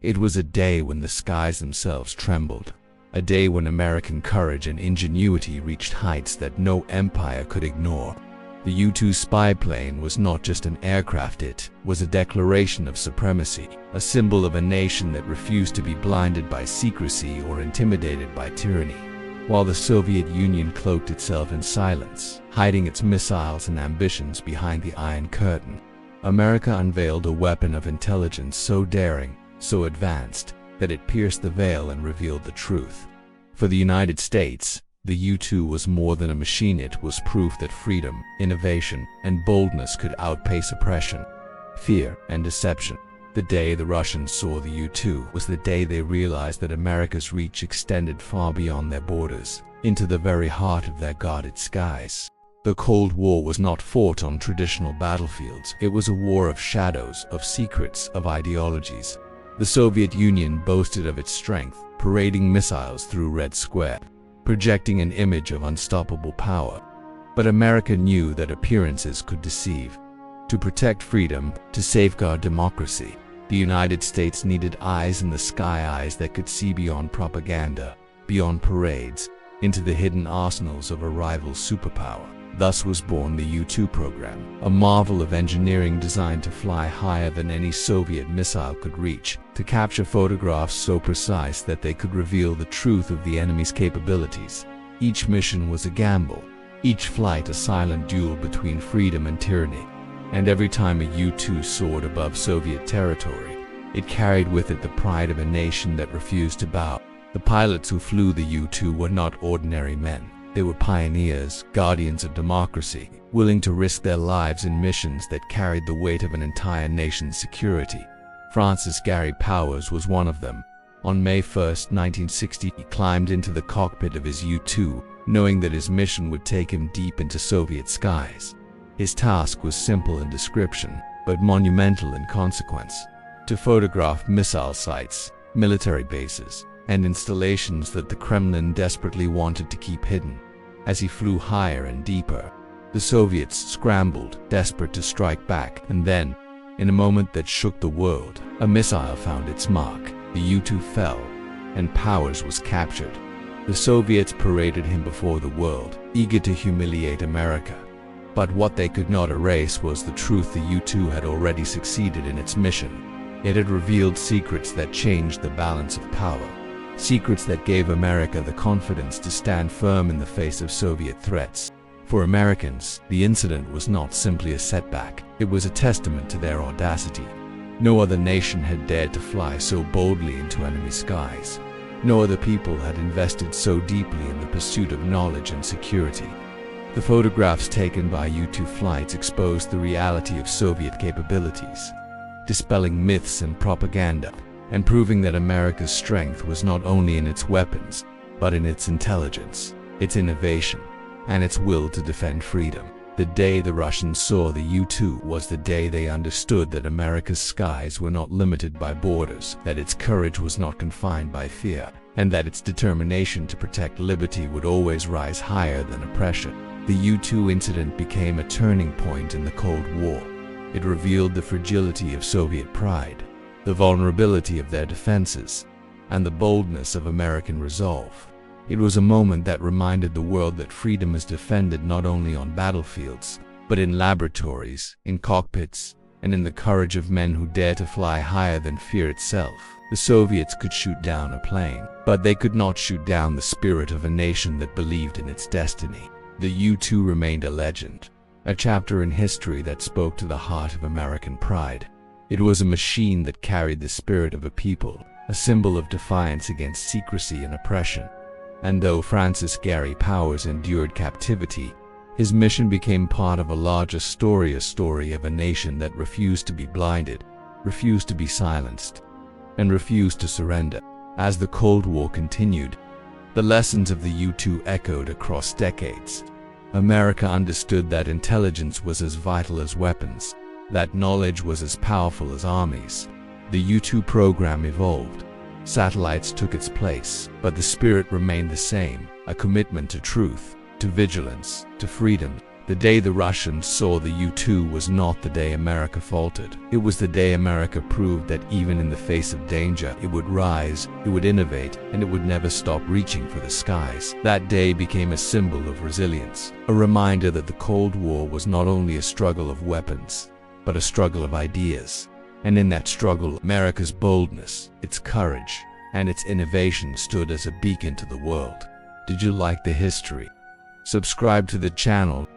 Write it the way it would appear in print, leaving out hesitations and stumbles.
It was a day when the skies themselves trembled. A day when American courage and ingenuity reached heights that no empire could ignore. The U-2 spy plane was not just an aircraft, it was a declaration of supremacy, a symbol of a nation that refused to be blinded by secrecy or intimidated by tyranny. While the Soviet Union cloaked itself in silence, hiding its missiles and ambitions behind the Iron Curtain, America unveiled a weapon of intelligence so daring, so advanced, that it pierced the veil and revealed the truth. For the United States, the U-2 was more than a machine. It was proof that freedom, innovation, and boldness could outpace oppression, fear, and deception. The day the Russians saw the U-2 was the day they realized that America's reach extended far beyond their borders, into the very heart of their guarded skies. The Cold War was not fought on traditional battlefields. It was a war of shadows, of secrets, of ideologies. The Soviet Union boasted of its strength, parading missiles through Red Square, projecting an image of unstoppable power. But America knew that appearances could deceive. To protect freedom, to safeguard democracy, the United States needed eyes in the sky, eyes that could see beyond propaganda, beyond parades, into the hidden arsenals of a rival superpower. Thus was born the U-2 program, a marvel of engineering designed to fly higher than any Soviet missile could reach, to capture photographs so precise that they could reveal the truth of the enemy's capabilities. Each mission was a gamble, each flight a silent duel between freedom and tyranny. And every time a U-2 soared above Soviet territory, it carried with it the pride of a nation that refused to bow. The pilots who flew the U-2 were not ordinary men. They were pioneers, guardians of democracy, willing to risk their lives in missions that carried the weight of an entire nation's security. Francis Gary Powers was one of them. On May 1, 1960, he climbed into the cockpit of his U-2, knowing that his mission would take him deep into Soviet skies. His task was simple in description, but monumental in consequence: to photograph missile sites, military bases, and installations that the Kremlin desperately wanted to keep hidden. As he flew higher and deeper, the Soviets scrambled, desperate to strike back, and then, in a moment that shook the world, a missile found its mark. The U-2 fell, and Powers was captured. The Soviets paraded him before the world, eager to humiliate America. But what they could not erase was the truth: the U-2 had already succeeded in its mission. It had revealed secrets that changed the balance of power. Secrets that gave America the confidence to stand firm in the face of Soviet threats. For Americans, the incident was not simply a setback, it was a testament to their audacity. No other nation had dared to fly so boldly into enemy skies. No other people had invested so deeply in the pursuit of knowledge and security. The photographs taken by U-2 flights exposed the reality of Soviet capabilities, dispelling myths and propaganda, and proving that America's strength was not only in its weapons, but in its intelligence, its innovation, and its will to defend freedom. The day the Russians saw the U-2 was the day they understood that America's skies were not limited by borders, that its courage was not confined by fear, and that its determination to protect liberty would always rise higher than oppression. The U-2 incident became a turning point in the Cold War. It revealed the fragility of Soviet pride, the vulnerability of their defenses, and the boldness of American resolve. It was a moment that reminded the world that freedom is defended not only on battlefields, but in laboratories, in cockpits, and in the courage of men who dare to fly higher than fear itself. The Soviets could shoot down a plane, but they could not shoot down the spirit of a nation that believed in its destiny. The U-2 remained a legend, a chapter in history that spoke to the heart of American pride. It was a machine that carried the spirit of a people, a symbol of defiance against secrecy and oppression. And though Francis Gary Powers endured captivity, his mission became part of a larger story, a story of a nation that refused to be blinded, refused to be silenced, and refused to surrender. As the Cold War continued, the lessons of the U-2 echoed across decades. America understood that intelligence was as vital as weapons, that knowledge was as powerful as armies. The U-2 program evolved. Satellites took its place, but the spirit remained the same: a commitment to truth, to vigilance, to freedom, The day the Russians saw the U-2 was not the day America faltered. It was the day America proved that even in the face of danger, it would rise, it would innovate, and it would never stop reaching for the skies. That day became a symbol of resilience, a reminder that the Cold War was not only a struggle of weapons, but a struggle of ideas. And in that struggle, America's boldness, its courage, and its innovation stood as a beacon to the world. Did you like the history? Subscribe to the channel